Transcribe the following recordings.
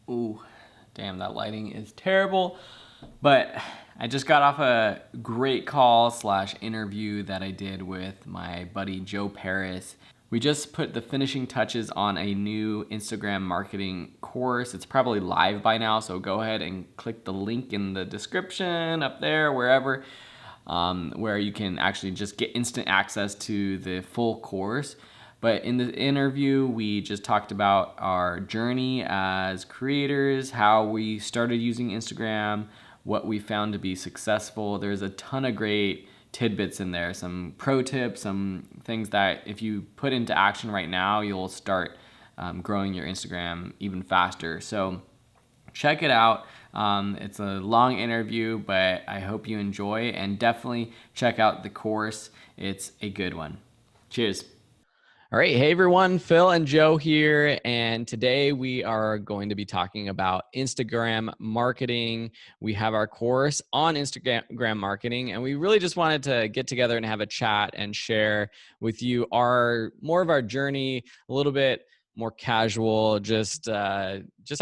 Ooh, damn, that lighting is terrible. But I just got off a great call slash interview that I did with my buddy Joe Paris. We just put the finishing touches on a new Instagram marketing course. It's probably live by now, so go ahead and click the link in the description up there, wherever, where you can actually just get instant access to the full course. But in the interview, we just talked about our journey as creators, how we started using Instagram, what we found to be successful. There's a ton of great tidbits in there, some pro tips, some things that if you put into action right now, you'll start growing your Instagram even faster. So check it out. It's a long interview, but I hope you enjoy, and definitely check out the course. It's a good one. Cheers. All right. Hey, everyone. Phil and Joe here. And today we are going to be talking about Instagram marketing. We have our course on Instagram marketing, and we really just wanted to get together and have a chat and share with you more of our journey, a little bit more casual, just have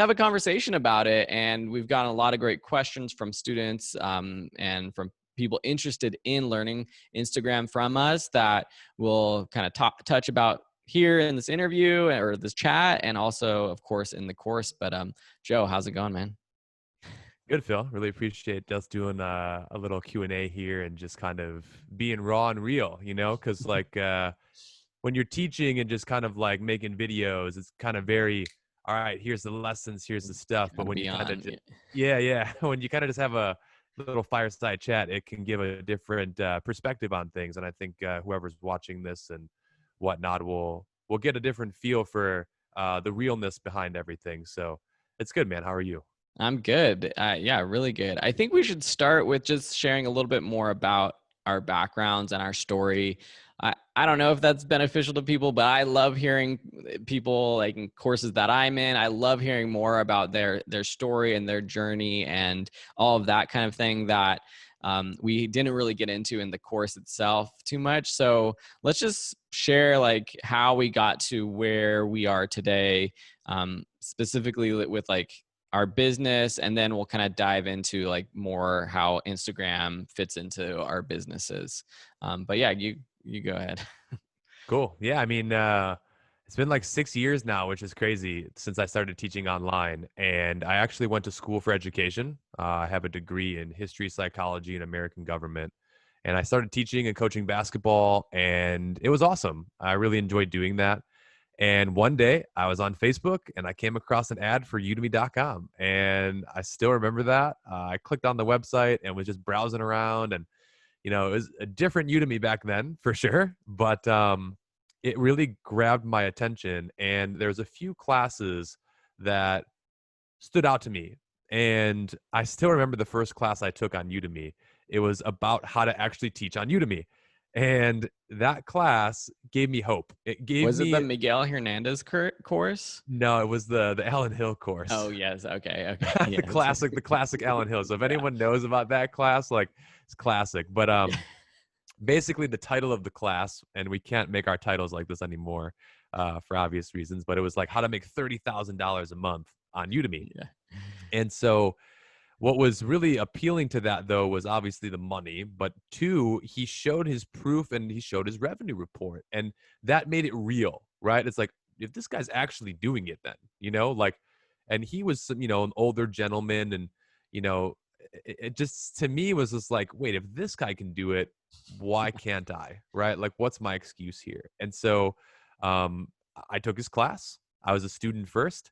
a conversation about it. And we've gotten a lot of great questions from students and from people interested in learning Instagram from us that we'll kind of touch about here in this interview or this chat, and also, of course, in the course. But Joe, how's it going, man? Good, Phil. Really appreciate us doing a little Q&A here and just kind of being raw and real, because when you're teaching and just kind of like making videos, it's kind of very, all right, here's the lessons, here's the stuff. But Gotta when be you kind on. of, yeah, when you kind of just have a little fireside chat, it can give a different perspective on things. And I think whoever's watching this and whatnot will get a different feel for the realness behind everything. So it's good, man. How are you? I'm good. Yeah, really good. I think we should start with just sharing a little bit more about our backgrounds and our story. I don't know if that's beneficial to people, but I love hearing people like in courses that I'm in. I love hearing more about their story and their journey and all of that kind of thing that we didn't really get into in the course itself too much. So let's just share like how we got to where we are today, specifically with like our business, and then we'll kind of dive into like more how Instagram fits into our businesses. But yeah, you go ahead. Cool. Yeah, I mean, it's been like 6 years now, which is crazy since I started teaching online. And I actually went to school for education. I have a degree in history, psychology, and American government. And I started teaching and coaching basketball, and it was awesome. I really enjoyed doing that. And one day I was on Facebook and I came across an ad for udemy.com. And I still remember that. I clicked on the website and was just browsing around. And, it was a different Udemy back then for sure. But it really grabbed my attention. And there's a few classes that stood out to me. And I still remember the first class I took on Udemy. It was about how to actually teach on Udemy. And that class gave me hope. It gave Was it the me Miguel Hernandez course? no, it was the Alan Hill course. Oh yes, okay, okay, The yes. classic Alan Hill. So if Yeah. anyone knows about that class, like it's classic. But basically the title of the class, and we can't make our titles like this anymore for obvious reasons, but it was like how to make $30,000 a month on Udemy. Yeah. And so what was really appealing to that, though, was obviously the money, but two, he showed his proof and he showed his revenue report. And that made it real, right? It's like, if this guy's actually doing it, then, like, and he was, an older gentleman. And, it just, to me, was just like, wait, if this guy can do it, why can't I, right? Like, what's my excuse here? And so um, I took his class. I was a student first,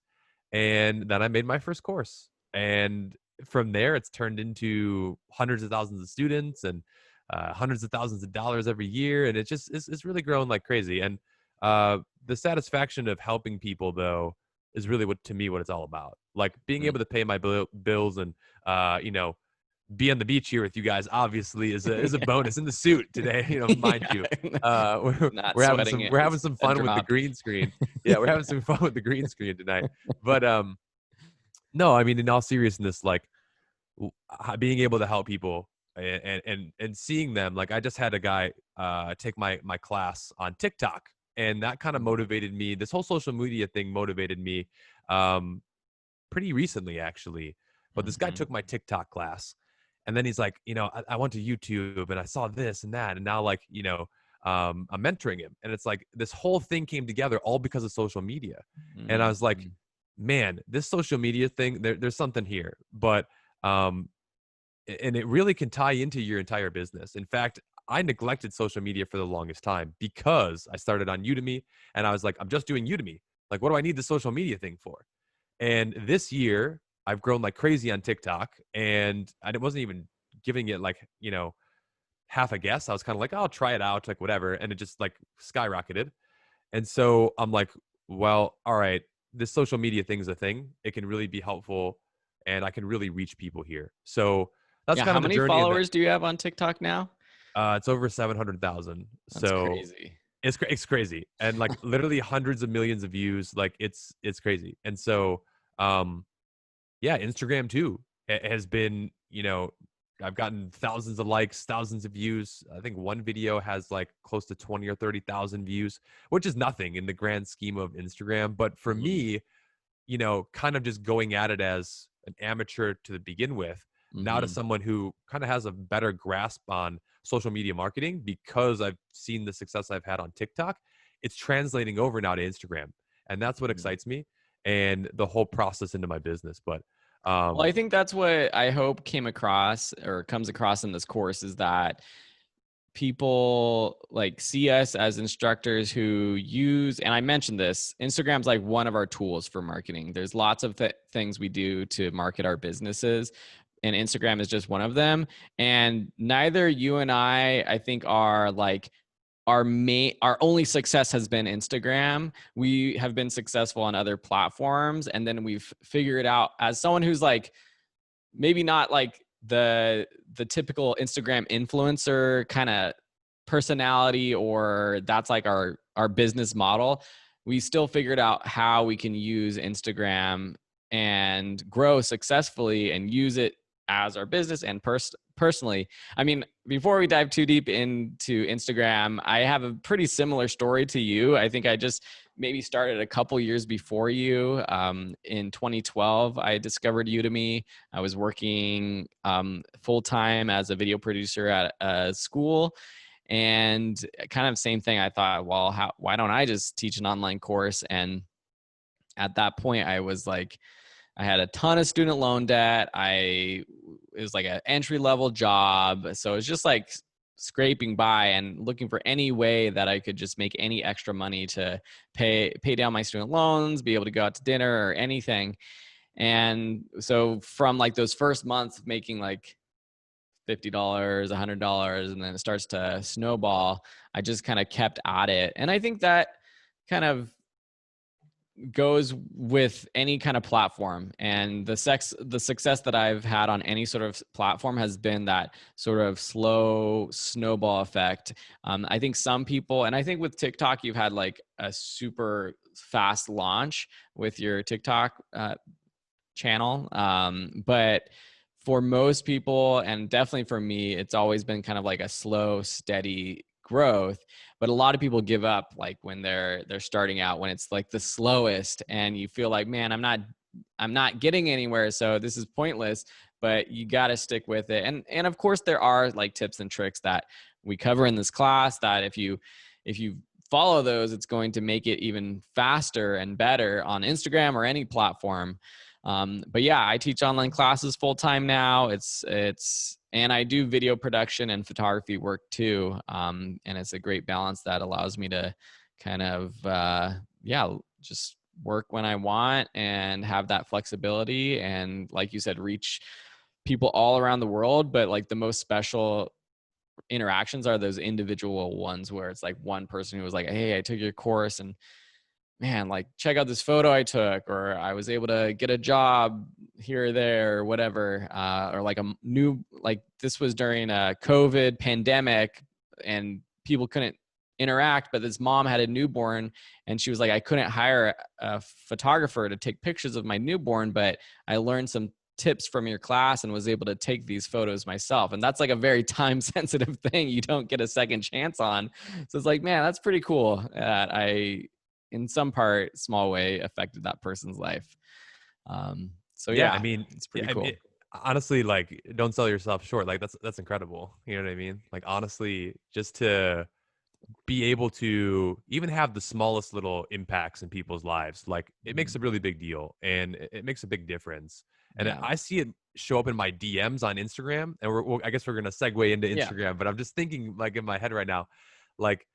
and then I made my first course. And from there, it's turned into hundreds of thousands of students and hundreds of thousands of dollars every year. And it's really grown like crazy. And the satisfaction of helping people, though, is really to me, what it's all about. Like being Mm. able to pay my bills and, be on the beach here with you guys, obviously, is a bonus in the suit today, mind you. Yeah. We're, Not we're having sweating some it. we're having It's some a fun with the drop. green screen. Yeah, we're having some fun with the green screen tonight. But no, I mean, in all seriousness, like being able to help people and seeing them. Like I just had a guy take my class on TikTok, and that kind of motivated me. This whole social media thing motivated me. Um, pretty recently actually. But this guy Mm-hmm. took my TikTok class, and then he's like, I went to YouTube and I saw this and that, and now like, I'm mentoring him, and it's like this whole thing came together all because of social media, and I was like, Mm-hmm. man, this social media thing, there's something here, but um, and it really can tie into your entire business. In fact, I neglected social media for the longest time because I started on Udemy, and I was like, I'm just doing Udemy. Like, what do I need the social media thing for? And this year, I've grown like crazy on TikTok, and I wasn't even giving it like, half a guess. I was kind of like, I'll try it out, like whatever. And it just like skyrocketed. And so I'm like, well, all right, this social media thing's a thing. It can really be helpful, and I can really reach people here. So that's Yeah. kind How of the many journey. And followers do you have on TikTok now? it's over 700,000. That's So crazy. it's crazy, and like literally hundreds of millions of views. Like it's crazy. And so, um, yeah, Instagram too has been, I've gotten thousands of likes, thousands of views. I think one video has like close to 20 or 30,000 views, which is nothing in the grand scheme of Instagram. But for Mm-hmm. me, kind of just going at it as an amateur to begin with, now to Mm-hmm. someone who kind of has a better grasp on social media marketing because I've seen the success I've had on TikTok, it's translating over now to Instagram. And that's what Mm-hmm. excites me and the whole process into my business. But Well, I um, think that's what I hope came across or comes across in this course is that people like see us as instructors who use, and I mentioned this, Instagram's like one of our tools for marketing. There's lots of things we do to market our businesses, and Instagram is just one of them. And neither you and I think are like our only success has been Instagram. We have been successful on other platforms, and then we've figured out, as someone who's like maybe not like the typical Instagram influencer kind of personality, or that's like our business model. We still figured out how we can use Instagram and grow successfully and use it as our business and personally. I mean, before we dive too deep into Instagram, I have a pretty similar story to you. I think I just maybe started a couple years before you. In 2012, I discovered Udemy. I was working full time as a video producer at a school, and kind of same thing. I thought, well, why don't I just teach an online course? And at that point, I was like, I had a ton of student loan debt. It was like an entry level job, so it's just like scraping by and looking for any way that I could just make any extra money to pay down my student loans, be able to go out to dinner or anything. And so from like those first months making like $50, $100, and then it starts to snowball, I just kind of kept at it. And I think that kind of goes with any kind of platform, and the success that I've had on any sort of platform has been that sort of slow snowball effect. I think some people, and I think with TikTok you've had like a super fast launch with your TikTok channel, but for most people, and definitely for me, it's always been kind of like a slow steady growth. But a lot of people give up like when they're starting out, when it's like the slowest, and you feel like, man, I'm not getting anywhere, so this is pointless. But you got to stick with it. And of course there are like tips and tricks that we cover in this class that if you follow those, it's going to make it even faster and better on Instagram or any platform. But yeah, I teach online classes full time now. And I do video production and photography work too. And it's a great balance that allows me to kind of, just work when I want and have that flexibility. And like you said, reach people all around the world. But like the most special interactions are those individual ones where it's like one person who was like, hey, I took your course, and man, like check out this photo I took, or I was able to get a job here or there or whatever. Or like like this was during a COVID pandemic and people couldn't interact, but this mom had a newborn and she was like, I couldn't hire a photographer to take pictures of my newborn, but I learned some tips from your class and was able to take these photos myself. And that's like a very time sensitive thing you don't get a second chance on. So it's like, man, that's pretty cool that I, in some part, small way, affected that person's life. So Yeah, I yeah, mean, it's yeah, pretty I mean, cool. honestly, like, don't sell yourself short. Like, that's incredible. You know what I mean? Like, honestly, just to be able to even have the smallest little impacts in people's lives, like, it makes a Mhm. really big deal, and it makes a big difference. And Yeah. I see it show up in my DMs on Instagram, and I guess we're gonna segue into Yeah. Instagram, but I'm just thinking, like, in my head right now, like,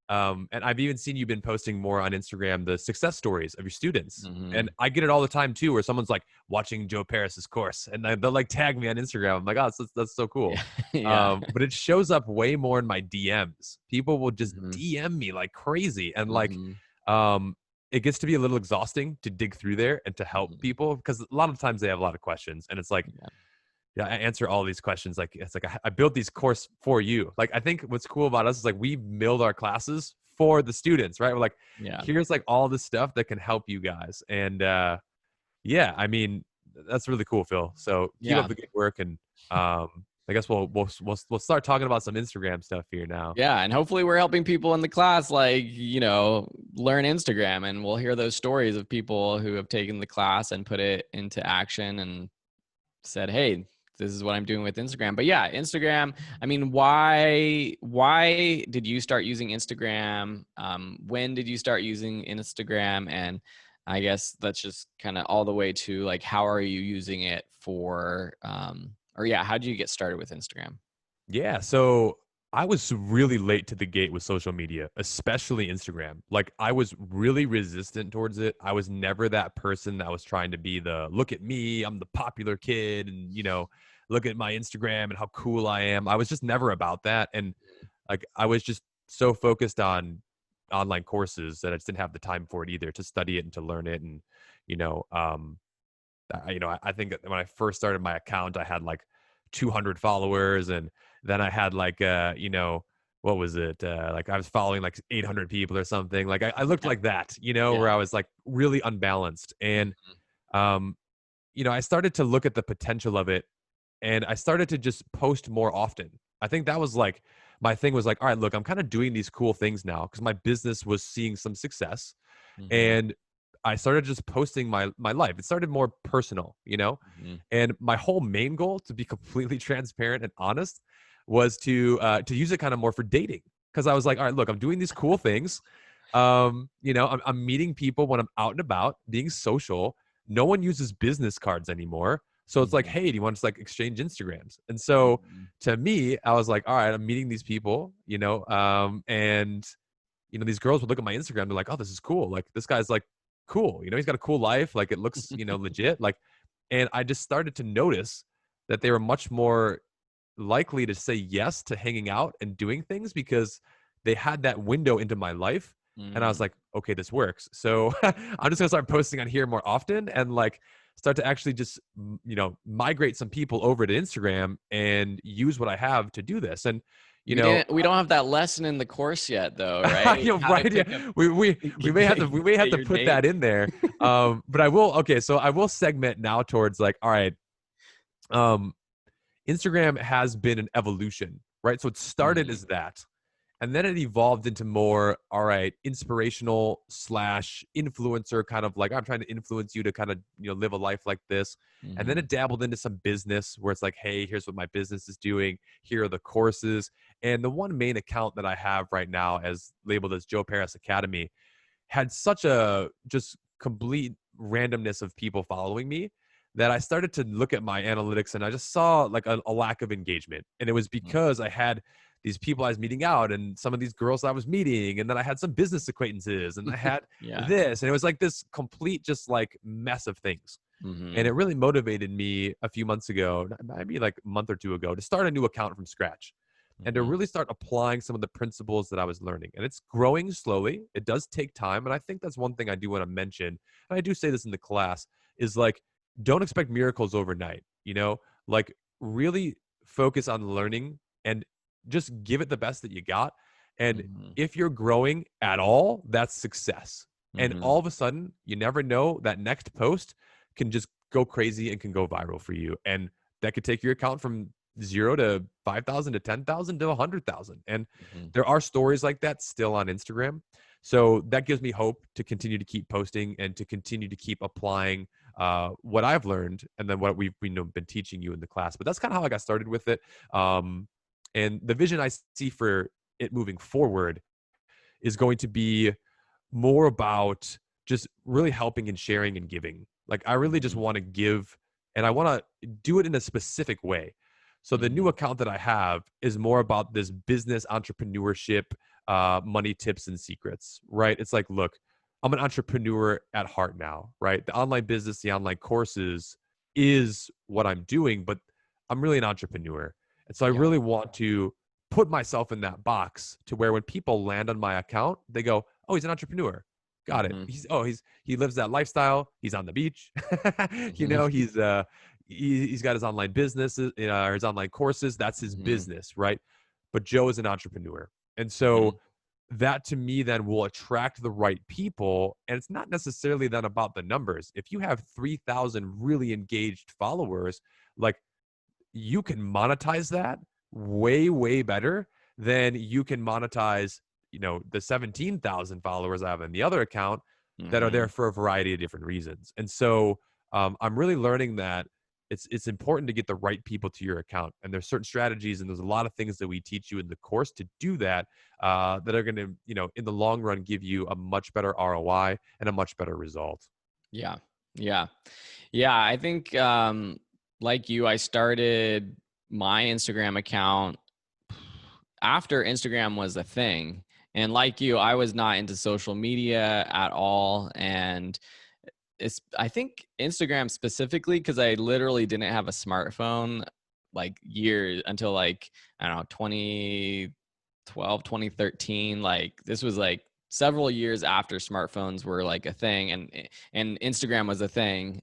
and I've even seen you've been posting more on Instagram the success stories of your students, and Mhm. I get it all the time too, where someone's like watching Joe Paris's course, and they'll like tag me on Instagram. I'm like, oh, that's so cool. Yeah. Yeah. But it shows up way more in my DMs. People will just Mhm. DM me like crazy, and like, Mhm. um, it gets to be a little exhausting to dig through there and to help Mhm. people because a lot of times they have a lot of questions, and it's like, Yeah. yeah, I answer all these questions. Like, it's like I built these course for you. Like, I think what's cool about us is like we build our classes for the students, right? We're like, Yeah. here's like all this stuff that can help you guys, and yeah, I mean, that's really cool, Phil. So keep up Yeah. the good work, and I guess we'll start talking about some Instagram stuff here now. Yeah, and hopefully we're helping people in the class, like, learn Instagram, and we'll hear those stories of people who have taken the class and put it into action and said, "Hey, this is what I'm doing with Instagram." But yeah, Instagram, I mean, why did you start using Instagram? When did you start using Instagram? And I guess that's just kind of all the way to like, how are you using it for, or yeah, how did you get started with Instagram? Yeah, so I was really late to the gate with social media, especially Instagram. Like, I was really resistant towards it. I was never that person that was trying to be the look at me, I'm the popular kid, and look at my Instagram and how cool I am. I was just never about that, and like, I was just so focused on online courses that I just didn't have the time for it either, to study it and to learn it. And you know, I think that when I first started my account, I had like 200 followers, and then I had like what was it? Like, I was following like 800 people or something. Like, I looked Yeah. like that, Yeah. where I was like really unbalanced. And Mhm. um, I started to look at the potential of it, and I started to just post more often. I think that was like my thing was like, all right, look, I'm kind of doing these cool things now because my business was seeing some success, Mhm. and I started just posting my life. It started more personal, Mhm. and my whole main goal, to be completely transparent and honest, was to use it kind of more for dating, because I was like, all right, look, I'm doing these cool things. I'm meeting people when I'm out and about, being social. No one uses business cards anymore. So it's like, Mhm. hey, do you want to like exchange Instagrams? And so Mhm. to me, I was like, all right, I'm meeting these people, and these girls would look at my Instagram. They're like, oh, this is cool. Like, this guy's like cool. He's got a cool life. Like, it looks, legit. Like, and I just started to notice that they were much more likely to say yes to hanging out and doing things because they had that window into my life. And I was Mhm. like, okay, this works. So I'm just gonna start posting on here more often, and like start to actually just migrate some people over to Instagram and use what I have to do this. And you know, We don't have that lesson in the course yet though, right? How to right, pick up yeah. We may have to get your put date. that in there. But I will. Okay, so I will segment now towards like, all right, um, Instagram has been an evolution, right? So it started Mhm. as that. And then it evolved into more, all right, inspirational slash influencer, kind of like, I'm trying to influence you to kind of, live a life like this. And then Mhm. it dabbled into some business where it's like, hey, here's what my business is doing. Here are the courses. And the one main account that I have right now, as labeled as Joe Paris Academy, had such a just complete randomness of people following me that I started to look at my analytics, and I just saw like a lack of engagement. And it was Mhm. because I had these people I was meeting out, and some of these girls I was meeting, and then I had some business acquaintances, and I had Yeah. this, and it was like this complete just like mess of things. And Mhm. it really motivated me a few months ago, maybe like a month or two ago, to start a new account from scratch and to Mhm. really start applying some of the principles that I was learning. And it's growing slowly. It does take time. And I think that's one thing I do want to mention. And I do say this in the class is like, don't expect miracles overnight, like really focus on learning and just give it the best that you got. And Mhm. if you're growing at all, that's success. And Mhm. all of a sudden, you never know, that next post can just go crazy and can go viral for you. And that could take your account from 0 to 5,000 to 10,000 to 100,000. And Mhm. there are stories like that still on Instagram. So that gives me hope to continue to keep posting and to continue to keep applying what I've learned and then what we've been teaching you in the class. But that's kind of how I got started with it. And the vision I see for it moving forward is going to be more about just really helping and sharing and giving. Like I really just Mhm. want to give, and I want to do it in a specific way. So the new Mhm. account that I have is more about this business entrepreneurship, money tips and secrets, right? It's like, look, I'm an entrepreneur at heart now, right? The online business, the online courses is what I'm doing, but I'm really an entrepreneur. And so I Yeah. really want to put myself in that box to where when people land on my account, they go, "Oh, he's an entrepeur. Got it. Mhm. He lives that lifestyle. He's on the beach. Mhm. He's got his online business, or his online courses. That's his Mhm. business, right? But Joe is an entrepreneur, and Mhm. so that to me then will attract the right people. And it's not necessarily then about the numbers. If you have 3,000 really engaged followers, like you can monetize that way, way better than you can monetize, the 17,000 followers I have in the other account that are there Mhm. for a variety of different reasons. And so I'm really learning that it's important to get the right people to your account. And there's certain strategies and there's a lot of things that we teach you in the course to do that, that are going to, in the long run, give you a much better ROI and a much better result. Yeah. Yeah. Yeah. I think, like you, I started my Instagram account after Instagram was a thing. And like you, I was not into social media at all. And I think Instagram specifically, because I literally didn't have a smartphone like years until like, I don't know, 2012, 2013. Like this was like several years after smartphones were like a thing, and Instagram was a thing.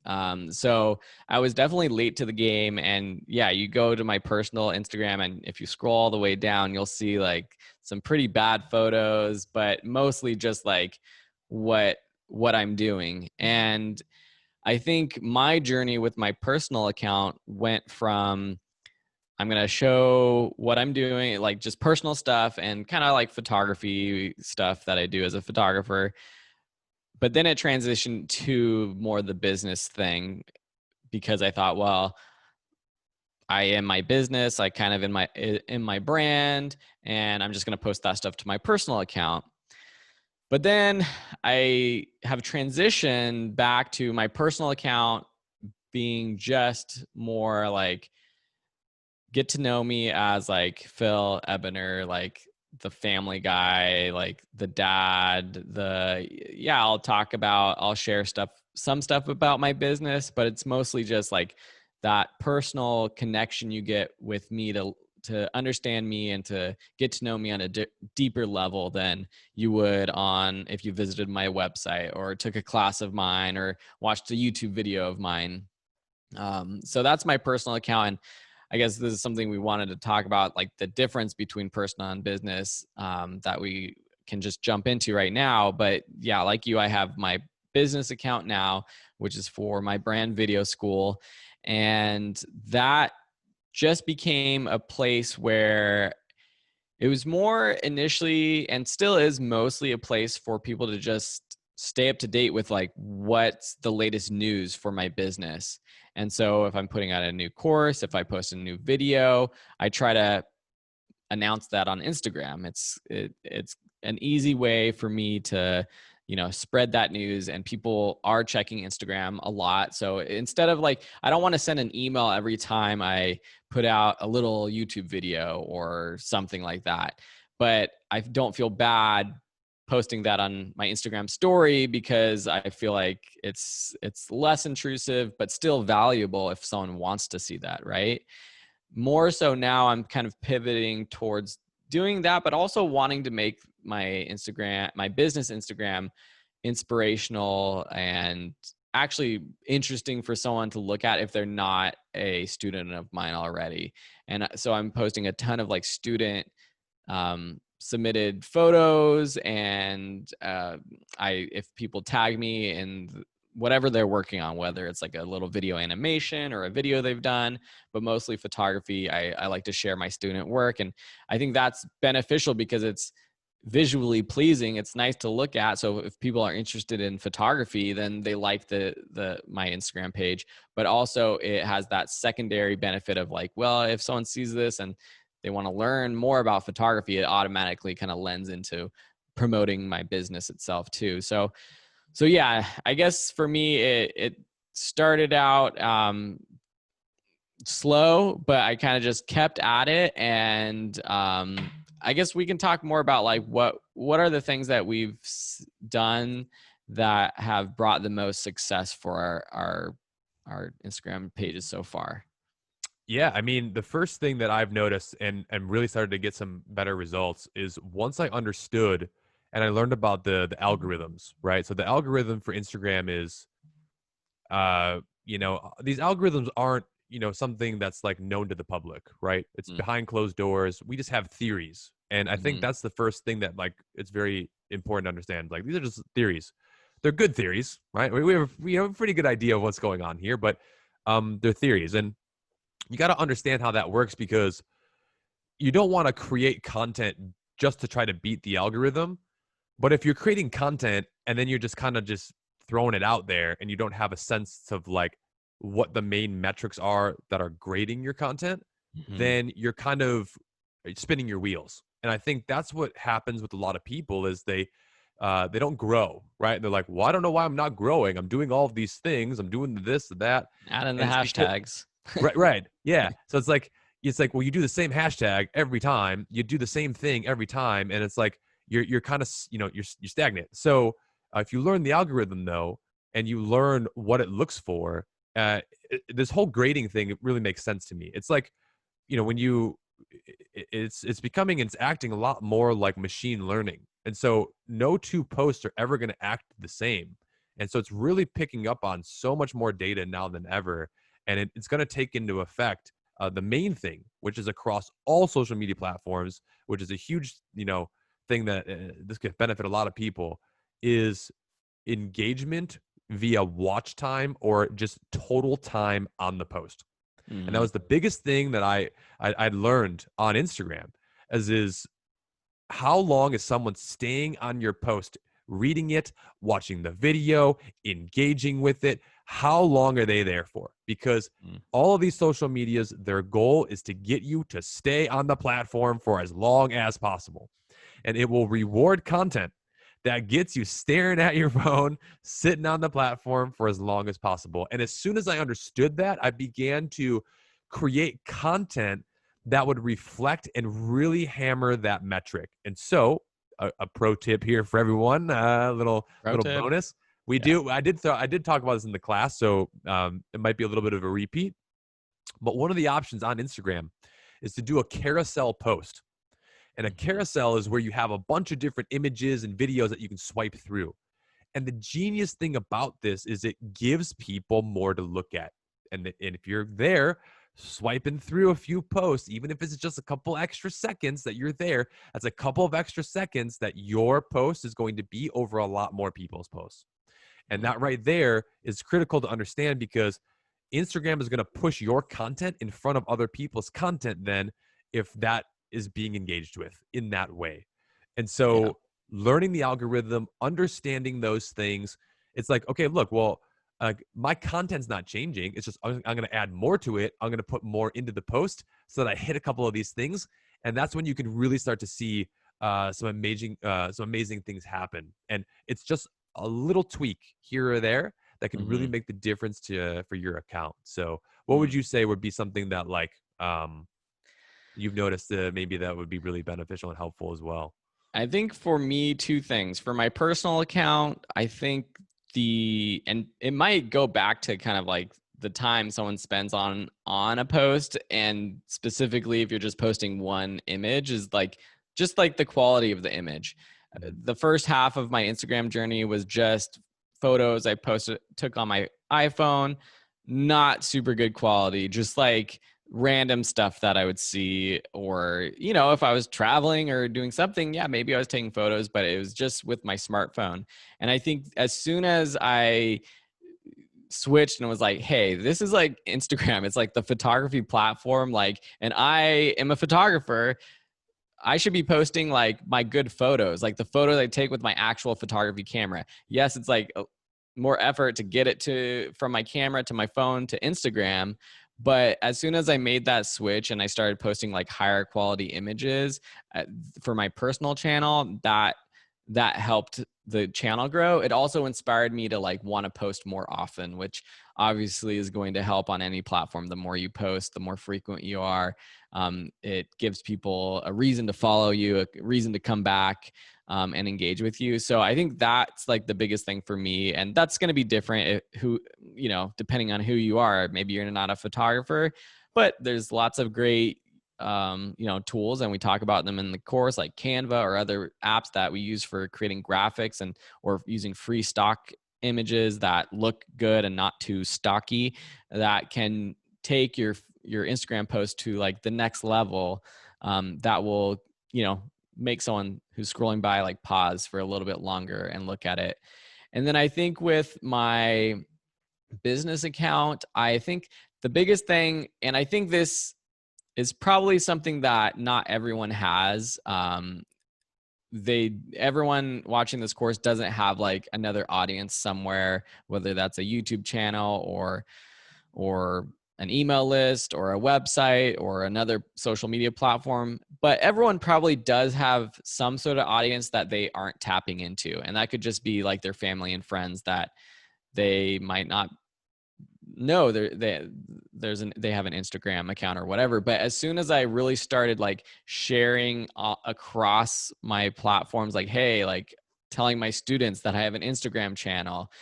So I was definitely late to the game. And yeah, you go to my personal Instagram, and if you scroll all the way down, you'll see like some pretty bad photos, but mostly just like what what I'm doing. And I think my journey with my personal account went from I'm going to show what I'm doing, like just personal stuff and kind of like photography stuff that I do as a photographer. But then it transitioned to more the business thing because I thought, well, I am my business, I kind of in my brand, and I'm just going to post that stuff to my personal account. But then I have transitioned back to my personal account being just more like get to know me as like Phil Ebiner, like the family guy, like the dad, I'll share stuff, some stuff about my business, but it's mostly just like that personal connection you get with me to understand me and to get to know me on a deeper level than you would on if you visited my website or took a class of mine or watched a YouTube video of mine. So that's my personal account. And I guess this is something we wanted to talk about, like the difference between personal and business, that we can just jump into right now. But yeah, like you, I have my business account now, which is for my brand video school. And that just became a place where it was more initially and still is mostly a place for people to just stay up to date with like what's the latest news for my business. And so if I'm putting out a new course, if I post a new video, I try to announce that on Instagram. It's an easy way for me to spread that news, and people are checking Instagram a lot. So instead of like I don't want to send an email every time I put out a little YouTube video or something like that. But I don't feel bad posting that on my Instagram story because I feel like it's less intrusive but still valuable if someone wants to see that, right? More so now I'm kind of pivoting towards doing that, but also wanting to make my business Instagram inspirational and actually interesting for someone to look at if they're not a student of mine already. And so I'm posting a ton of like student submitted photos, and if people tag me in whatever they're working on, whether it's like a little video animation or a video they've done, but mostly photography, I like to share my student work. And I think that's beneficial because it's visually pleasing. It's nice to look at. So if people are interested in photography, then they like my Instagram page. But also it has that secondary benefit of like, well, if someone sees this and they want to learn more about photography, it automatically kind of lends into promoting my business itself too. So yeah, I guess for me, it started out slow, but I kind of just kept at it. And I guess we can talk more about like what are the things that we've done that have brought the most success for our Instagram pages so far. Yeah, I mean, the first thing that I've noticed and really started to get some better results is once I understood and I learned about the algorithms, right? So the algorithm for Instagram is these algorithms aren't, something that's like known to the public, right? It's behind closed doors. We just have theories. And I think that's the first thing that like it's very important to understand. Like these are just theories. They're good theories, right? We have a pretty good idea of what's going on here, but they're theories. And you got to understand how that works because you don't want to create content just to try to beat the algorithm. But if you're creating content and then you're just kind of just throwing it out there and you don't have a sense of like what the main metrics are that are grading your content, then you're kind of spinning your wheels. And I think that's what happens with a lot of people is they don't grow, right? And they're like, well, I don't know why I'm not growing. I'm doing all of these things. I'm doing this and that. Add in the And it's because, hashtags. right. Yeah. So it's like, well, you do the same hashtag every time. You do the same thing every time. And it's like, you're kind of, you're stagnant. So if you learn the algorithm though, and you learn what it looks for, this whole grading thing, it really makes sense to me. It's like, when it's acting a lot more like machine learning. And so no two posts are ever going to act the same. And so it's really picking up on so much more data now than ever. And it's going to take into effect the main thing, which is across all social media platforms, which is a huge, thing that this could benefit a lot of people, is engagement via watch time or just total time on the post. And that was the biggest thing that I learned on Instagram is how long is someone staying on your post, reading it, watching the video, engaging with it? How long are they there for? Because all of these social medias, their goal is to get you to stay on the platform for as long as possible. And it will reward content that gets you staring at your phone, sitting on the platform for as long as possible. And as soon as I understood that, I began to create content that would reflect and really hammer that metric. And so a pro tip here for everyone, a little bonus. I did talk about this in the class, so it might be a little bit of a repeat. But one of the options on Instagram is to do a carousel post. And a carousel is where you have a bunch of different images and videos that you can swipe through. And the genius thing about this is it gives people more to look at. And if you're there swiping through a few posts, even if it's just a couple extra seconds that you're there, that's a couple of extra seconds that your post is going to be over a lot more people's posts. And that right there is critical to understand because Instagram is going to push your content in front of other people's content then if that is being engaged with in that way. And so learning the algorithm, understanding those things, it's like, okay, look, well, my content's not changing. It's just I'm going to add more to it. I'm going to put more into the post so that I hit a couple of these things. And that's when you can really start to see some amazing things happen. And it's just a little tweak here or there that can really make the difference for your account. So what would you say would be something that like you've noticed maybe that would be really beneficial and helpful as well? I think for me, two things. For my personal account, I think and it might go back to kind of like the time someone spends on a post, and specifically if you're just posting one image, is like just like the quality of the image. The first half of my Instagram journey was just photos I took on my iPhone, not super good quality, just like random stuff that I would see, or, if I was traveling or doing something, maybe I was taking photos, but it was just with my smartphone. And I think as soon as I switched and was like, hey, this is like Instagram, it's like the photography platform, like, and I am a photographer, I should be posting like my good photos, like the photos I take with my actual photography camera. Yes, it's like more effort to get it to from my camera to my phone to Instagram. But as soon as I made that switch and I started posting like higher quality images for my personal channel, that helped the channel grow. It also inspired me to like want to post more often, which obviously is going to help on any platform. The more you post, the more frequent you are. It gives people a reason to follow you, a reason to come back and engage with you. So I think that's like the biggest thing for me. And that's going to be different depending on who you are. Maybe you're not a photographer, but there's lots of great tools, and we talk about them in the course, like Canva or other apps that we use for creating graphics or using free stock images that look good and not too stocky, that can take your Instagram post to like the next level. That will, make someone who's scrolling by like pause for a little bit longer and look at it. And then I think with my business account, I think the biggest thing, and I think this is probably something that not everyone has. Everyone watching this course doesn't have like another audience somewhere, whether that's a YouTube channel or an email list or a website or another social media platform. But everyone probably does have some sort of audience that they aren't tapping into. And that could just be like their family and friends that they might not know they have an Instagram account or whatever. But as soon as I really started like sharing across my platforms, like, hey, like telling my students that I have an Instagram channel,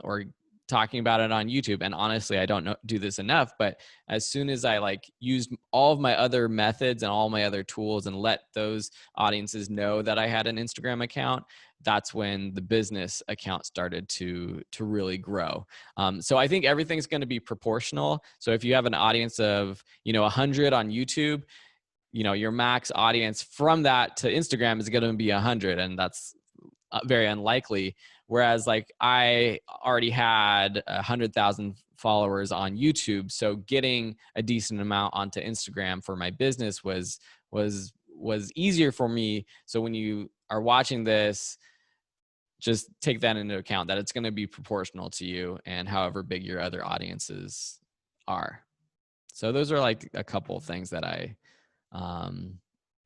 or talking about it on YouTube. And honestly, I don't do this enough, but as soon as I like used all of my other methods and all my other tools and let those audiences know that I had an Instagram account, that's when the business account started to really grow. So I think everything's going to be proportional. So if you have an audience of 100 on YouTube, your max audience from that to Instagram is going to be 100, and that's very unlikely. Whereas like I already had 100,000 followers on YouTube, so getting a decent amount onto Instagram for my business was easier for me. So when you are watching this, just take that into account, that it's going to be proportional to you and however big your other audiences are. So those are like a couple of things that I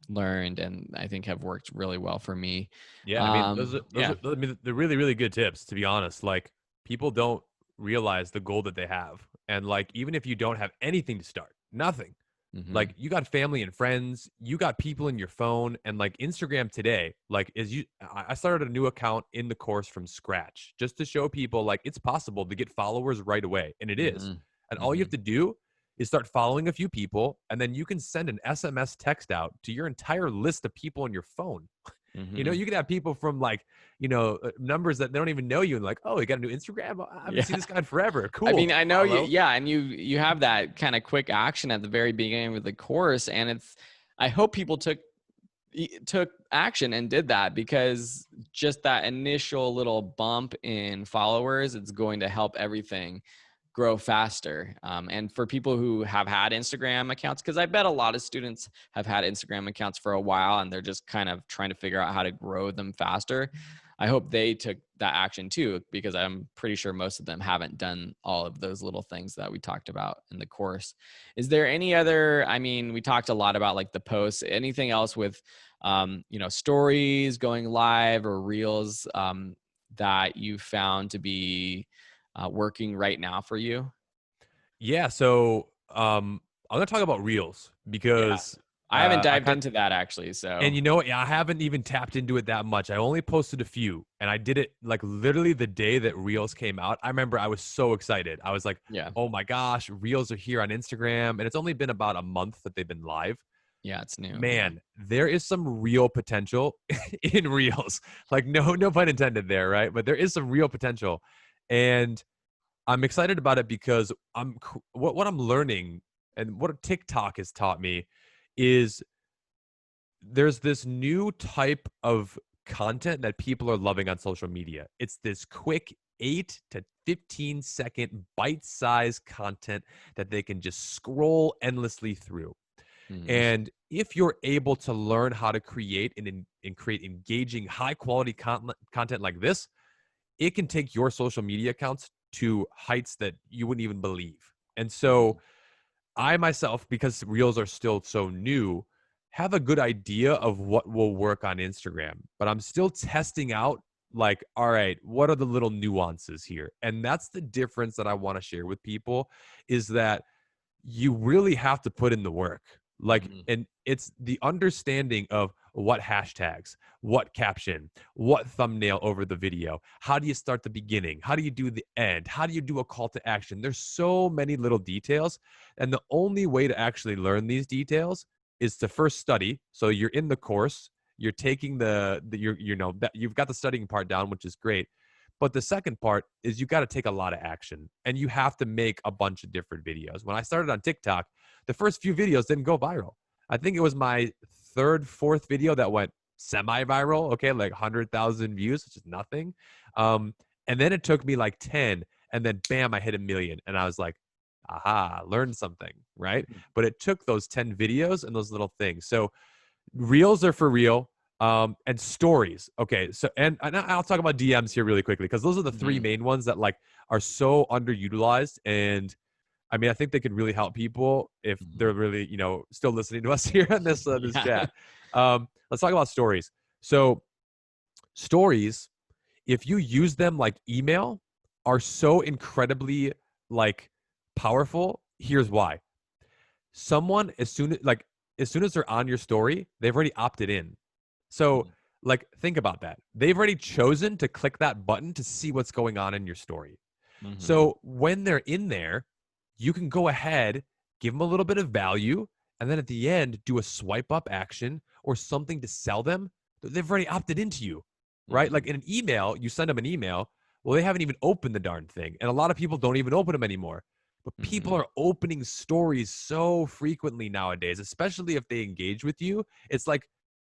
learned and I think have worked really well for me. Yeah, I mean, those are, Yeah. I mean, they're really, really good tips, to be honest. Like, people don't realize the goal that they have. And like, even if you don't have anything to start, nothing, Mm-hmm. like you got family and friends, you got people in your phone, and like Instagram today, like I started a new account in the course from scratch just to show people like it's possible to get followers right away. And it is. Mm-hmm. And all you Mm-hmm. have to do is start following a few people, and then you can send an SMS text out to your entire list of people on your phone. Mm-hmm. You can have people from like, numbers that they don't even know you, and like, oh, you got a new Instagram? I haven't Yeah. seen this guy in forever. I Cool. mean, I know you, Follow. yeah, and you have that kind of quick action at the very beginning of the course, and I hope people took action and did that, because just that initial little bump in followers, it's going to help everything grow faster. And for people who have had Instagram accounts, because I bet a lot of students have had Instagram accounts for a while and they're just kind of trying to figure out how to grow them faster. I hope they took that action too, because I'm pretty sure most of them haven't done all of those little things that we talked about in the course. Is there any other, I mean, we talked a lot about like the posts, anything else with, stories going live or reels, that you found to be working right now for you? Yeah. So I'm gonna talk about Reels Yeah. because I haven't I dived kind into that actually. and So you know what? Yeah, I haven't even tapped into it that much. I only posted a few, and I did it like literally the day that Reels came out. I remember I was so excited. I was like, yeah. "Oh my gosh, Reels are here on Instagram!" And it's only been about a month that they've been live. Yeah, it's new. Yeah. Man, there is some real potential in Reels. Like, no pun intended there, right? But there is some real potential, and I'm excited about it because what I'm learning and what TikTok has taught me is there's this new type of content that people are loving on social media. It's this quick 8 to 15-second bite-sized content that they can just scroll endlessly through. Mm-hmm. And if you're able to learn how to create and create engaging, high quality content like this, it can take your social media accounts to heights that you wouldn't even believe. And so I myself, because reels are still so new, have a good idea of what will work on Instagram, but I'm still testing out like, all right, what are the little nuances here? And that's the difference that I want to share with people is that you really have to put in the work. Like, Mm-hmm. and it's the understanding of what hashtags, what caption, what thumbnail over the video. How do you start the beginning? How do you do the end? How do you do a call to action? There's so many little details. And the only way to actually learn these details is to first study. So you're in the course, you're taking you're, you know, that you've got the studying part down, which is great. But the second part is you got to take a lot of action and you have to make a bunch of different videos. When I started on TikTok, the first few videos didn't go viral. I think it was my third, fourth video that went semi-viral, okay, like 100,000 views, which is nothing. And then it took me like 10, and then bam, I hit 1 million. And I was like, aha, learned something, right? But it took those 10 videos and those little things. So reels are for real. And stories. Okay. So, and I'll talk about DMs here really quickly because those are the three Mm-hmm. main ones that like are so underutilized. And I mean, I think they could really help people if they're really, you know, still listening to us here in this Yeah. chat. Let's talk about stories. So, stories, if you use them like email, are so incredibly like powerful. Here's why. Someone as soon as they're on your story, they've already opted in. So, like, think about that. They've already chosen to click that button to see what's going on in your story. Mm-hmm. So, when they're in there, you can go ahead, give them a little bit of value, and then at the end, do a swipe up action or something to sell them. They've already opted into you, right? Like Mm-hmm. in an email, you send them an email. Well, they haven't even opened the darn thing. And a lot of people don't even open them anymore. But people Mm-hmm. are opening stories so frequently nowadays, especially if they engage with you. It's like,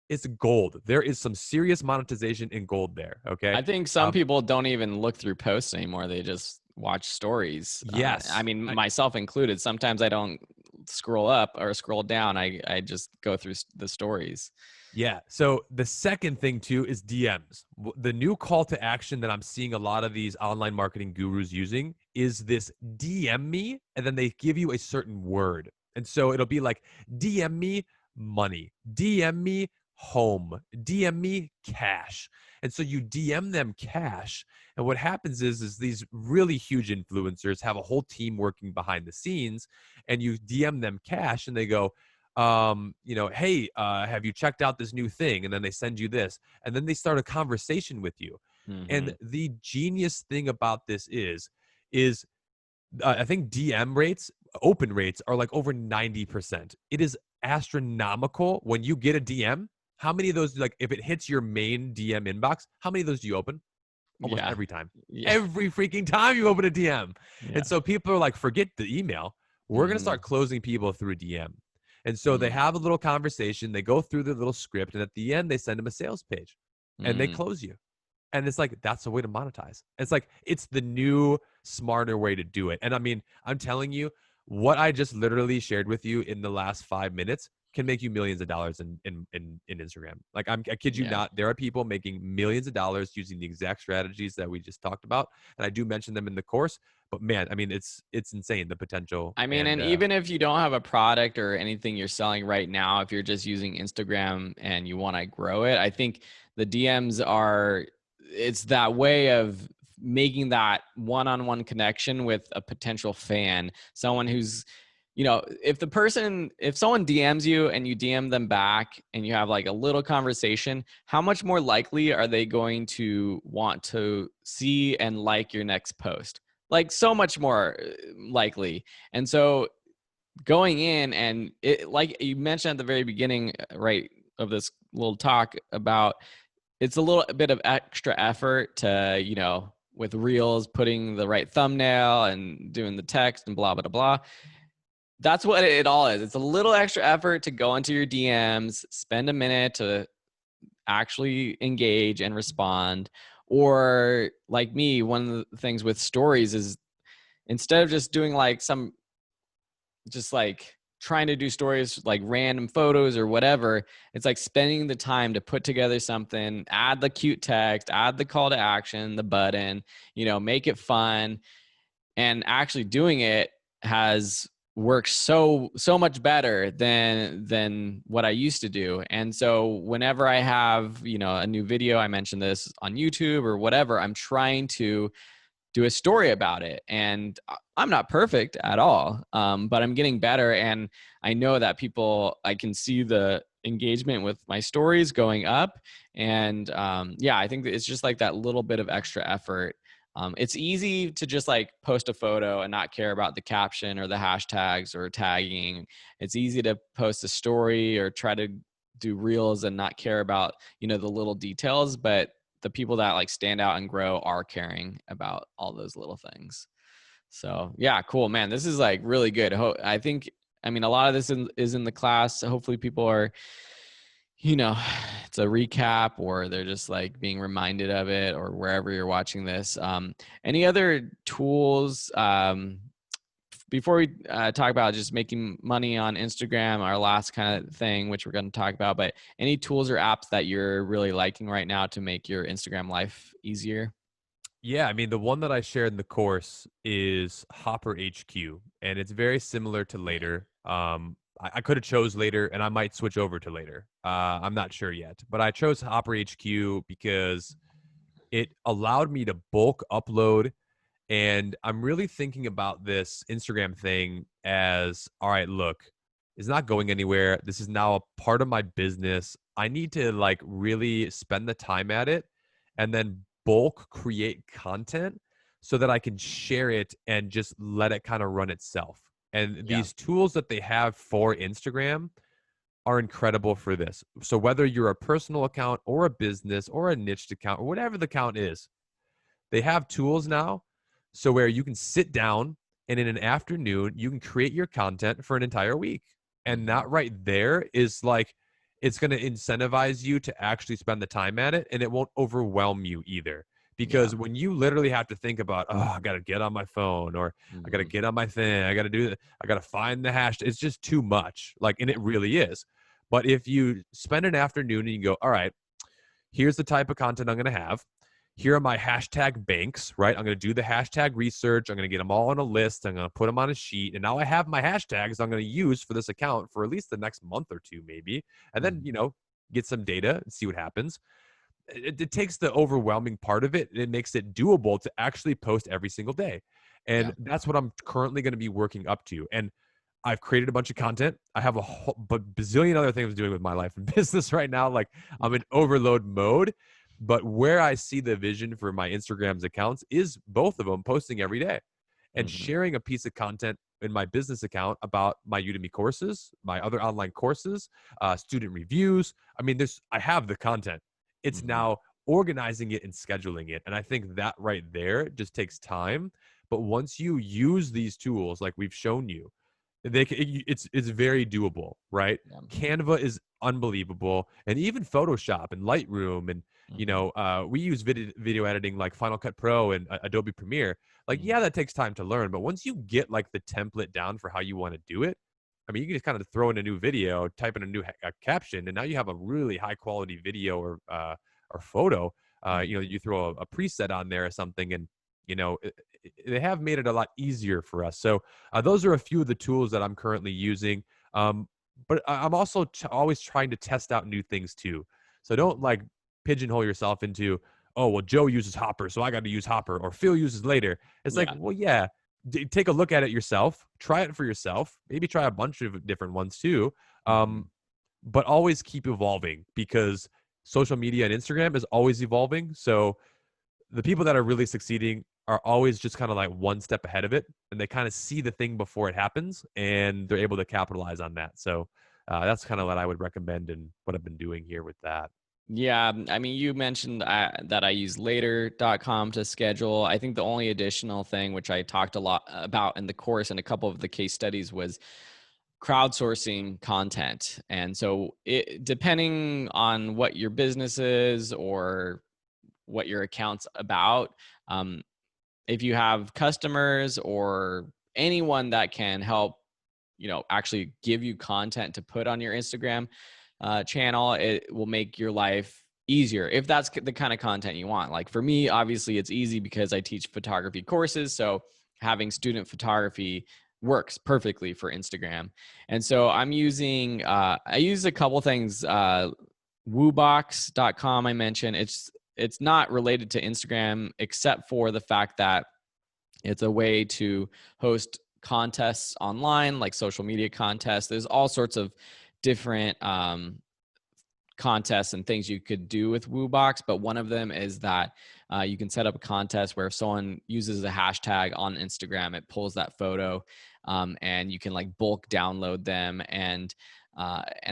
it's gold. There is some serious monetization in gold there. Okay. I think some people don't even look through posts anymore. They just watch stories. I Yes. mean, myself included. Sometimes I don't scroll up or scroll down. I just go through the stories. Yeah. So the second thing too is DMs. The new call to action that I'm seeing a lot of these online marketing gurus using is this DM me, and then they give you a certain word. And so it'll be like DM me money, DM me home, DM me cash. And so you DM them cash. And what happens is these really huge influencers have a whole team working behind the scenes, and you DM them cash and they go, you know, hey, have you checked out this new thing? And then they send you this, and then they start a conversation with you. Mm-hmm. And the genius thing about this is I think DM rates, open rates are like over 90%. It is astronomical when you get a DM. How many of those, like, if it hits your main DM inbox, how many of those do you open? Almost Yeah. every time. Yeah. Every freaking time you open a DM. Yeah. And so people are like, forget the email. We're going to Mm-hmm. start closing people through DM. And so they Mm-hmm. have a little conversation, they go through the little script, and at the end, they send them a sales page and they Mm-hmm. close you. And it's like, that's the way to monetize. It's like, it's the new, smarter way to do it. And I mean, I'm telling you, what I just literally shared with you in the last 5 minutes can make you millions of dollars in Instagram. Like, I kid you Yeah. not, there are people making millions of dollars using the exact strategies that we just talked about. And I do mention them in the course, but man, I mean, it's insane, the potential. I mean, And and even if you don't have a product or anything you're selling right now, if you're just using Instagram and you want to grow it, I think the DMs are, it's that way of making that one-on-one connection with a potential fan, someone who's, you know, if someone DMs you and you DM them back and you have like a little conversation, how much more likely are they going to want to see and like your next post? Like so much more likely. And so going in and it, like you mentioned at the very beginning, right, of this little talk about, it's a little bit of extra effort to, you know, with reels, putting the right thumbnail and doing the text and blah, blah, blah. That's what it all is. It's a little extra effort to go into your DMs, spend a minute to actually engage and respond. Or like me, one of the things with stories is instead of just doing like some just like trying to do stories like random photos or whatever. It's like spending the time to put together something, add the cute text, add the call to action, the button, make it fun. And actually doing it has worked so much better than what I used to do. And so whenever I have, a new video, I mentioned this on YouTube or whatever, I'm trying to do a story about it. And I'm not perfect at all, but I'm getting better. And I know that I can see the engagement with my stories going up. And yeah, I think that it's just like that little bit of extra effort. It's easy to just like post a photo and not care about the caption or the hashtags or tagging. It's easy to post a story or try to do reels and not care about, the little details, but the people that like stand out and grow are caring about all those little things. So yeah, cool, man. This is like really good. I think, I mean, a lot of this is in the class. So hopefully people are, it's a recap or they're just like being reminded of it or wherever you're watching this. Any other tools, before we talk about just making money on Instagram, our last kind of thing, which we're going to talk about, but any tools or apps that you're really liking right now to make your Instagram life easier? Yeah, I mean, the one that I shared in the course is HopperHQ, and it's very similar to Yeah. Later. I could have chose Later, and I might switch over to Later. I'm not sure yet, but I chose HopperHQ because it allowed me to bulk upload. And I'm really thinking about this Instagram thing as, all right, look, it's not going anywhere. This is now a part of my business. I need to like really spend the time at it and then bulk create content so that I can share it and just let it kind of run itself. And Yeah. these tools that they have for Instagram are incredible for this. So whether you're a personal account or a business or a niched account or whatever the account is, they have tools now so where you can sit down and in an afternoon you can create your content for an entire week. And Mm-hmm. that right there is like, it's going to incentivize you to actually spend the time at it, and it won't overwhelm you either. Yeah. Because when you literally have to think about, oh, I got to get on my phone, or I got to Mm-hmm. get on my thing, I got to do that, I got to find the hash, it's just too much. Like, and it really is. But if you spend an afternoon and you go, all right, here's the type of content I'm going to have. Here are my hashtag banks, right? I'm going to do the hashtag research. I'm going to get them all on a list. I'm going to put them on a sheet. And now I have my hashtags I'm going to use for this account for at least the next month or two, maybe. And then, Mm-hmm. get some data and see what happens. It takes the overwhelming part of it and it makes it doable to actually post every single day. Yeah. And that's what I'm currently going to be working up to. And I've created a bunch of content. I have a whole bazillion other things I'm doing with my life and business right now. Like I'm Yeah. in overload mode. But where I see the vision for my Instagram's accounts is both of them posting every day and Mm-hmm. sharing a piece of content in my business account about my Udemy courses, my other online courses, student reviews. I mean, I have the content. It's Mm-hmm. now organizing it and scheduling it. And I think that right there just takes time. But once you use these tools, like we've shown you, it's very doable, right? Yeah. Canva is unbelievable, and even Photoshop and Lightroom, and Mm-hmm. we use video editing like Final Cut Pro and Adobe Premiere. Like, Mm-hmm. yeah, that takes time to learn, but once you get like the template down for how you want to do it, I mean, you can just kind of throw in a new video, type in a new caption, and now you have a really high quality video or photo. You throw a preset on there or something, and they have made it a lot easier for us. So those are a few of the tools that I'm currently using. But I'm also always trying to test out new things too. So don't Mm-hmm. like pigeonhole yourself into, oh, well, Joe uses Hopper, so I got to use Hopper, or Phil uses Later. It's like, Yeah. well, yeah, take a look at it yourself, try it for yourself, maybe try a bunch of different ones too. Mm-hmm. But always keep evolving because social media and Instagram is always evolving. So the people that are really succeeding are always just kind of like one step ahead of it, and they kind of see the thing before it happens and they're able to capitalize on that. So that's kind of what I would recommend and what I've been doing here with that. Yeah, I mean, you mentioned that I use later.com to schedule. I think the only additional thing, which I talked a lot about in the course and a couple of the case studies, was crowdsourcing content. And so, depending on what your business is or what your account's about, if you have customers or anyone that can help actually give you content to put on your Instagram channel, it will make your life easier if that's the kind of content you want. Like for me, obviously it's easy because I teach photography courses. So having student photography works perfectly for Instagram. And so I use a couple things, woobox.com I mentioned. It's not related to Instagram except for the fact that it's a way to host contests online, like social media contests. There's all sorts of different contests and things you could do with Woobox, but one of them is that you can set up a contest where if someone uses a hashtag on Instagram, it pulls that photo, and you can like bulk download them and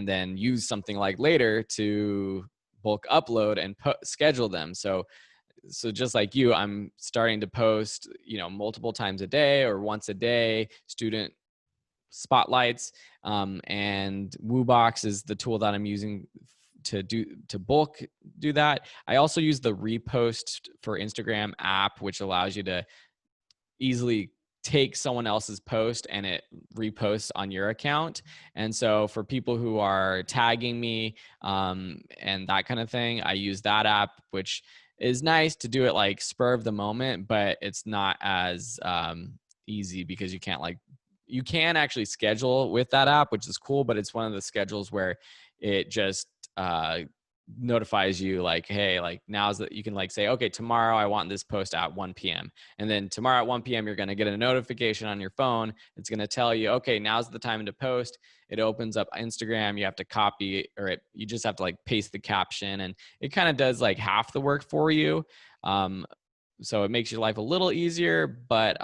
then use something like later to bulk upload and schedule them. So just like you, I'm starting to post, multiple times a day or once a day, student spotlights, and Woobox is the tool that I'm using to bulk do that. I also use the repost for Instagram app, which allows you to easily take someone else's post and it reposts on your account. And so for people who are tagging me and that kind of thing, I use that app, which is nice to do it like spur of the moment, but it's not as easy because you can actually schedule with that app, which is cool, but it's one of the schedules where it just notifies you like, hey, like now's that you can like say, okay, tomorrow I want this post at 1 p.m. And then tomorrow at 1 p.m. you're going to get a notification on your phone. It's going to tell you, okay, now's the time to post. It opens up Instagram. You have to copy you just have to like paste the caption, and it kind of does like half the work for you. So it makes your life a little easier, but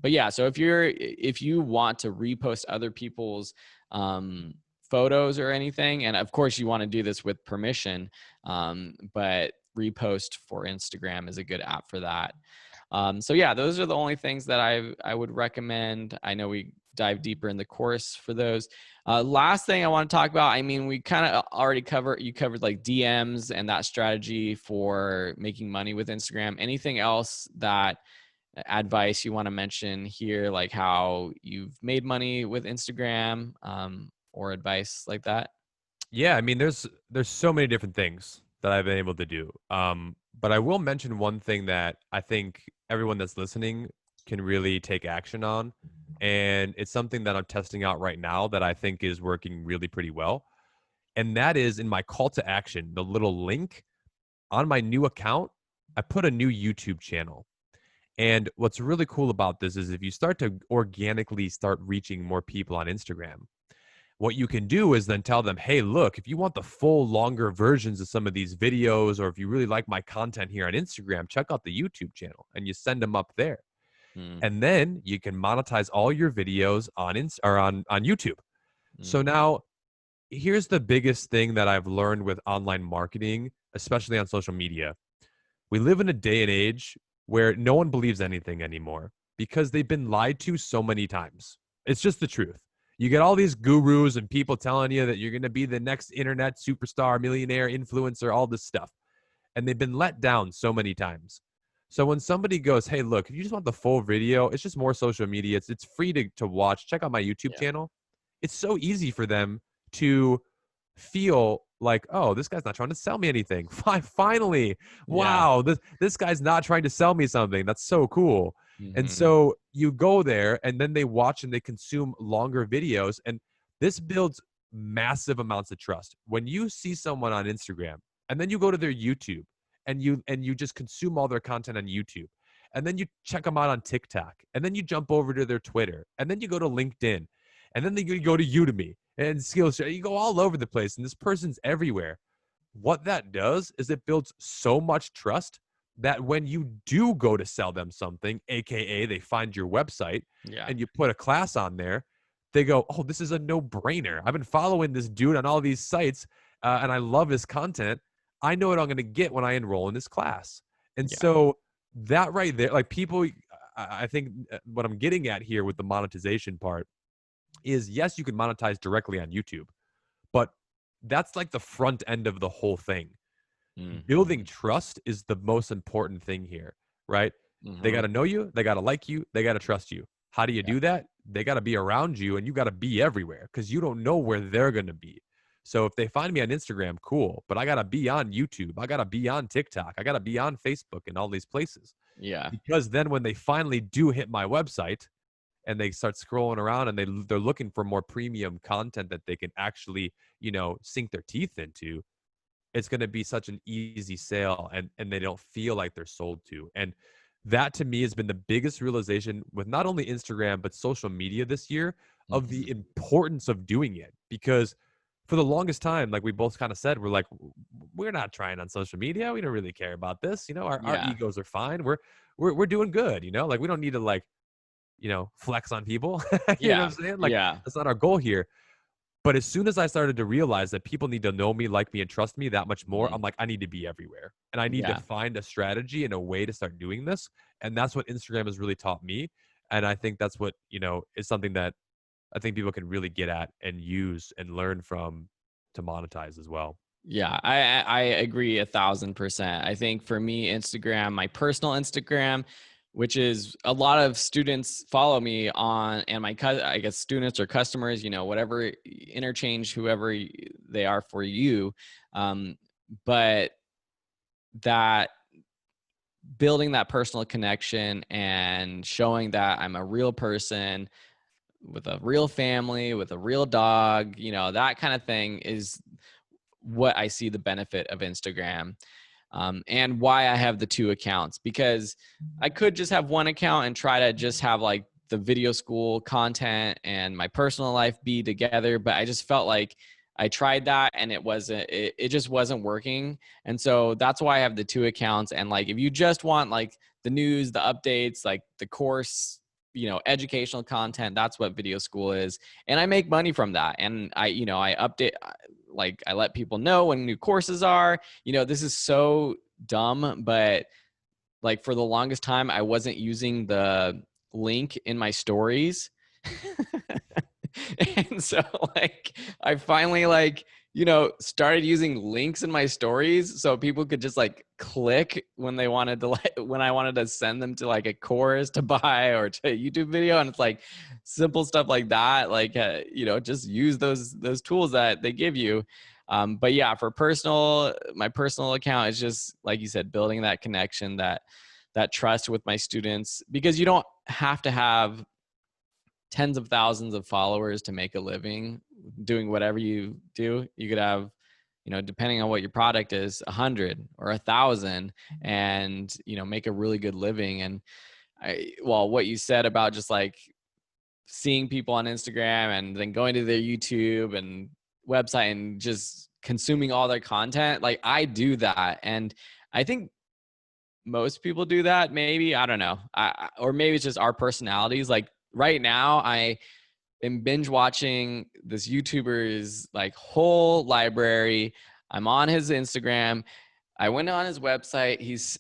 yeah. So if you want to repost other people's photos or anything, and of course you want to do this with permission, but repost for Instagram is a good app for that. So yeah, those are the only things that I would recommend. I know we dive deeper in the course for those. Last thing I want to talk about, I mean, we kind of already you covered like DMs and that strategy for making money with Instagram. Anything else that advice you want to mention here, like how you've made money with Instagram, or advice like that? Yeah, I mean, there's so many different things that I've been able to do. But I will mention one thing that I think everyone that's listening can really take action on, and it's something that I'm testing out right now that I think is working really pretty well. And that is in my call to action, the little link on my new account, I put a new YouTube channel. And what's really cool about this is if you start to organically start reaching more people on Instagram, what you can do is then tell them, hey, look, if you want the full longer versions of some of these videos, or if you really like my content here on Instagram, check out the YouTube channel, and you send them up there. And then you can monetize all your videos on YouTube. So now here's the biggest thing that I've learned with online marketing, especially on social media. We live in a day and age where no one believes anything anymore because they've been lied to so many times. It's just the truth. You get all these gurus and people telling you that you're going to be the next internet superstar, millionaire, influencer, all this stuff. And they've been let down so many times. So when somebody goes, hey, look, if you just want the full video, it's just more social media. It's free to watch. Check out my YouTube channel. It's so easy for them to feel like, oh, this guy's not trying to sell me anything. Finally, wow, this guy's not trying to sell me something. That's so cool. And so you go there, and then they watch and they consume longer videos, and this builds massive amounts of trust. When you see someone on Instagram, and then you go to their YouTube, and you just consume all their content on YouTube, and then you check them out on TikTok, and then you jump over to their Twitter, and then you go to LinkedIn, and then you go to Udemy and Skillshare. You go all over the place, and this person's everywhere. What that does is it builds so much trust that when you do go to sell them something, aka they find your website and you put a class on there, they go, oh, this is a no-brainer. I've been following this dude on all these sites, and I love his content. I know what I'm going to get when I enroll in this class. And so that right there, like people, I think what I'm getting at here with the monetization part is, yes, you can monetize directly on YouTube, but that's like the front end of the whole thing. Building trust is the most important thing here, right? They got to know you, they got to like you, they got to trust you. How do you do that? They got to be around you, and you got to be everywhere because you don't know where they're going to be. So if they find me on Instagram, cool, but I got to be on YouTube. I got to be on TikTok. I got to be on Facebook and all these places. Yeah. Because then when they finally do hit my website and they start scrolling around and they're looking for more premium content that they can actually, sink their teeth into, it's going to be such an easy sale, and they don't feel like they're sold to. And that to me has been the biggest realization with not only Instagram but social media this year, of the importance of doing it. Because for the longest time, like we both kind of said, we're like, we're not trying on social media, we don't really care about this, our egos are fine, we're doing good, like we don't need to like, flex on people. You know what I'm saying? Like, Yeah. that's not our goal here. But as soon as I started to realize that people need to know me, like me, and trust me that much more, I'm like, I need to be everywhere. And I need to Yeah. find a strategy and a way to start doing this. And that's what Instagram has really taught me. And I think that's what, is something that I think people can really get at and use and learn from to monetize as well. Yeah, I agree 1,000%. I think for me, Instagram, my personal Instagram, which is a lot of students follow me on, and I guess students or customers, whatever interchange, whoever they are for you. But that building that personal connection and showing that I'm a real person with a real family, with a real dog, that kind of thing is what I see the benefit of Instagram, and why I have the 2 accounts, because I could just have one account and try to just have like the video school content and my personal life be together. But I just felt like I tried that and it just wasn't working. And so that's why I have the 2 accounts. And like, if you just want like the news, the updates, like the course, educational content, that's what video school is. And I make money from that. And I update, like I let people know when new courses are, this is so dumb, but like for the longest time, I wasn't using the link in my stories. And so like, I finally started using links in my stories so people could just like click when they wanted to, when I wanted to send them to like a course to buy or to a YouTube video. And it's like simple stuff like that, like, just use those tools that they give you. But yeah, for my personal account is just, like you said, building that connection, that trust with my students, because you don't have to have tens of thousands of followers to make a living doing whatever you do. You could have, depending on what your product is, 100 or 1,000, and, make a really good living. And what you said about just like seeing people on Instagram and then going to their YouTube and website and just consuming all their content, like I do that. And I think most people do that, maybe, I don't know. Or maybe it's just our personalities. Like right now I am binge watching this YouTuber's like whole library. I'm on his Instagram. I went on his website. He's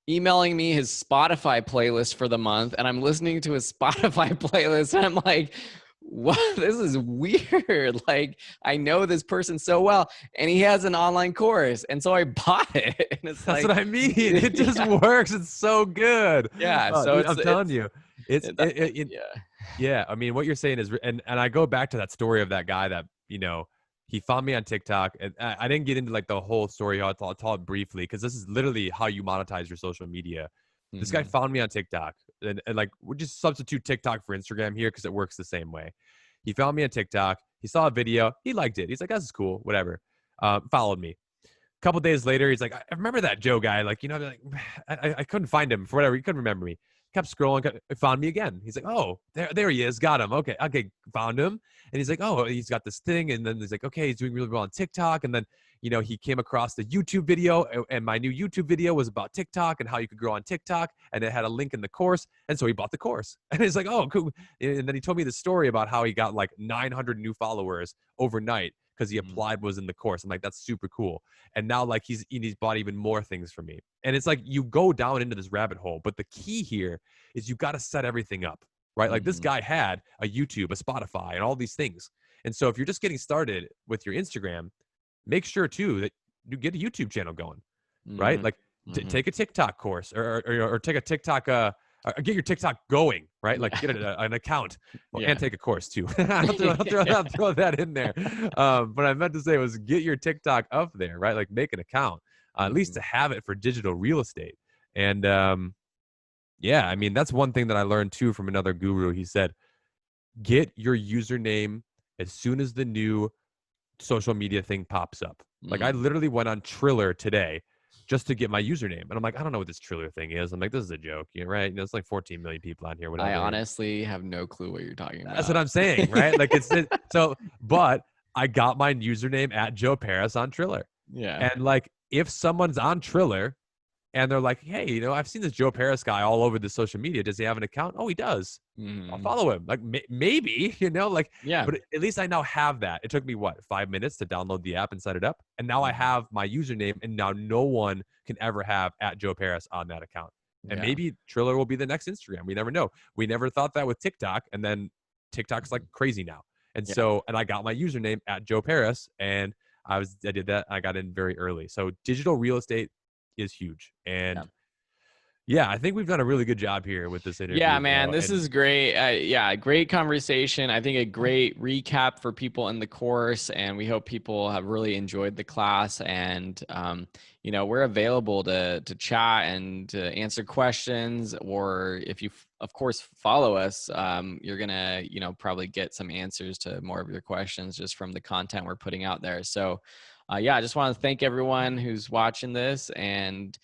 emailing me his Spotify playlist for the month, and I'm listening to his Spotify playlist, and I'm like, what? This is weird. Like, I know this person so well, and he has an online course, and so I bought it. And it's That's like, what I mean. It just works. It's so good. Yeah. Oh, So dude, I'm telling you, yeah. yeah. I mean, what you're saying is, and I go back to that story of that guy that, he found me on TikTok, and I didn't get into like the whole story. I'll tell it briefly, because this is literally how you monetize your social media. This guy found me on TikTok, and like, we'll just substitute TikTok for Instagram here because it works the same way. He found me on TikTok. He saw a video. He liked it. He's like, this is cool. Whatever. Followed me. A couple days later, he's like, I remember that Joe guy. Like, like, I couldn't find him for whatever. He couldn't remember me. Kept scrolling, found me again. He's like, oh, there he is. Got him. Okay, found him. And he's like, oh, he's got this thing. And then he's like, okay, he's doing really well on TikTok. And then, he came across the YouTube video, and my new YouTube video was about TikTok and how you could grow on TikTok. And it had a link in the course. And so he bought the course. And he's like, oh, cool. And then he told me the story about how he got like 900 new followers overnight because he applied was in the course. I'm like, that's super cool. And now like he's bought even more things for me. And it's like, you go down into this rabbit hole, but the key here is you got to set everything up, right? Like this guy had a YouTube, a Spotify, and all these things. And so if you're just getting started with your Instagram, make sure too that you get a YouTube channel going, right? Like take a TikTok course or take a TikTok, get your TikTok going, right? Like Yeah. get an account and Yeah. take a course too. I'll throw that in there. But I meant to say was get your TikTok up there, right? Like make an account, at least Mhm. to have it for digital real estate. And yeah, I mean, that's one thing that I learned too from another guru. He said, get your username as soon as the new social media thing pops up. Like I Mm. literally went on Triller today just to get my username. And I'm like, I don't know what this Triller thing is. I'm like, this is a joke, right? It's like 14 million people on here, I whatever. honestly have no clue what you're talking That's what about. I'm saying, right? Like but I got my username at Joe Paris on Triller. Yeah. And like if someone's on Triller and they're like, hey, I've seen this Joe Paris guy all over the social media. Does he have an account? Oh, he does. I'll Mhm. follow him. Like maybe, like, Yeah. but at least I now have that. It took me what, 5 minutes to download the app and set it up. And now I Mhm. have my username, and now no one can ever have at Joe Paris on that account. And Yeah. maybe Triller will be the next Instagram. We never know. We never thought that with TikTok, and then TikTok's like Mhm. crazy now. And Yeah. so, and I got my username at Joe Paris, and I did that. I got in very early. So digital real estate is huge. Yeah. And yeah, I think we've done a really good job here with this Yeah, interview, man, bro. this And is great. Yeah, great conversation. I think a great recap for people in the course, and we hope people have really enjoyed the class. And we're available to chat and to answer questions. Or if you, of course, follow us, you're gonna probably get some answers to more of your questions just from the content we're putting out there. So, yeah, I just want to thank everyone who's watching this and.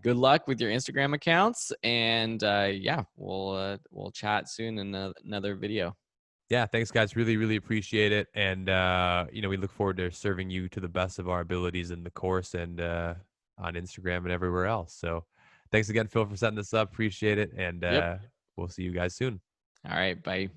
Good luck with your Instagram accounts, and yeah, we'll chat soon in another video. yeah, thanks guys. Really, really appreciate it. And we look forward to serving you to the best of our abilities in the course and on Instagram and everywhere else. So thanks again, Phil, for setting this up. Appreciate it. And Yep. we'll see you guys soon. All right. Bye.